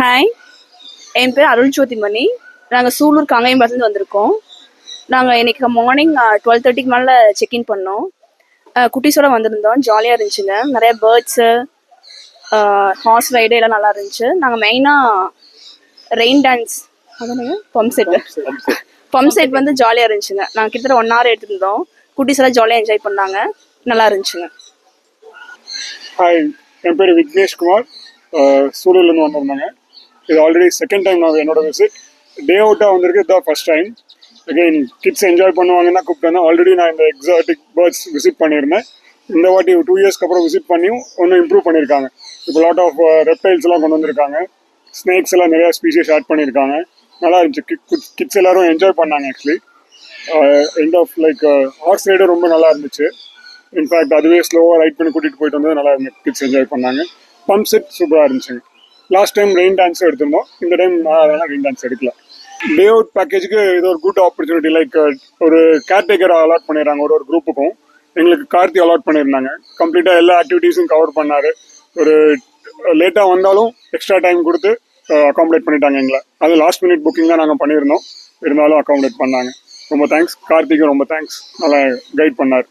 Hi, என் பேர் அருள் ஜோதிமணி. நாங்கள் சூலூர் காங்கேயம்பாளையத்துலேருந்து வந்திருக்கோம். நாங்கள் இன்னைக்கு மார்னிங் 12:30க்கு மேலே செக்இன் பண்ணோம். குட்டீஸோட வந்திருந்தோம். ஜாலியாக இருந்துச்சுங்க. நிறைய பேர்ட்ஸு, ஹார்ஸ் ரைடு எல்லாம் நல்லா இருந்துச்சு. நாங்கள் மெயினாக ரெயின் டான்ஸ் அதானுங்க பம்ப் செட் வந்து ஜாலியாக இருந்துச்சுங்க. நாங்கள் கிட்டத்தட்ட 1 hour எடுத்துருந்தோம். குட்டீஸ் எல்லாம் ஜாலியாக என்ஜாய் பண்ணாங்க. நல்லா இருந்துச்சுங்க. ஹாய், என் பேர் விக்னேஷ்குமார். சூலூர்லேருந்து வந்திருந்தாங்க. இது ஆல்ரெடி செகண்ட் டைம் நான் என்னோட விசிட். டே அவுட்டாக வந்திருக்கு, இதுதான் first time. Again kids enjoy பண்ணுவாங்கன்னா கூப்பிட்டேன். ஆல்ரெடி நான் இந்த எக்ஸாட்டிக் பேர்ட்ஸ் விசிட் பண்ணியிருந்தேன். இந்த வாட்டி 2 yearsக்கு அப்புறம் விசிட் பண்ணியும் ஒன்றும் இம்ப்ரூவ் பண்ணியிருக்காங்க. இப்போ லாட் ஆஃப் ரெப்டைல்ஸ் எல்லாம் கொண்டு வந்திருக்காங்க. ஸ்னேக்ஸ் எல்லாம் நிறையா ஸ்பீஷியஸ் ஆட் பண்ணியிருக்காங்க. நல்லா இருந்துச்சு. கிட்ஸ் எல்லாரும் என்ஜாய் பண்ணாங்க. ஆக்சுவலி எண்ட் ஆஃப் ஹார்ஸ் ரைடும் ரொம்ப நல்லா இருந்துச்சு. இன்ஃபேக்ட் அதுவே ஸ்லோவாக ரைட் பண்ணி கூட்டிகிட்டு போயிட்டு வந்தது நல்லா இருந்துச்சு. கிட்ஸ் என்ஜாய் பண்ணாங்க. பம்ப் செட் சூப்பராக இருந்துச்சுங்க. லாஸ்ட் டைம் ரெயின் டான்ஸ் எடுத்திருந்தோம். இந்த டைம் அதெல்லாம் ரெயின் டான்ஸ் எடுக்கல. டே அவுட் பேக்கேஜுக்கு இது ஒரு குட் ஆப்பர்ச்சுனிட்டி. ஒரு கேர்டேக்கர் அலாட் பண்ணிடுறாங்க ஒரு குரூப்புக்கும். எங்களுக்கு கார்த்தி அலாட் பண்ணியிருந்தாங்க. கம்ப்ளீட்டாக எல்லா ஆக்டிவிட்டீஸும் கவர் பண்ணார். ஒரு லேட்டாக வந்தாலும் எக்ஸ்ட்ரா டைம் கொடுத்து அகாமடேட் பண்ணிட்டாங்க எங்களை. அது லாஸ்ட் மினிட் புக்கிங் தான் நாங்கள் பண்ணியிருந்தோம். இருந்தாலும் அகாமடேட் பண்ணாங்க. ரொம்ப தேங்க்ஸ். கார்த்திக்கும் ரொம்ப தேங்க்ஸ். நல்லா கைட் பண்ணார்.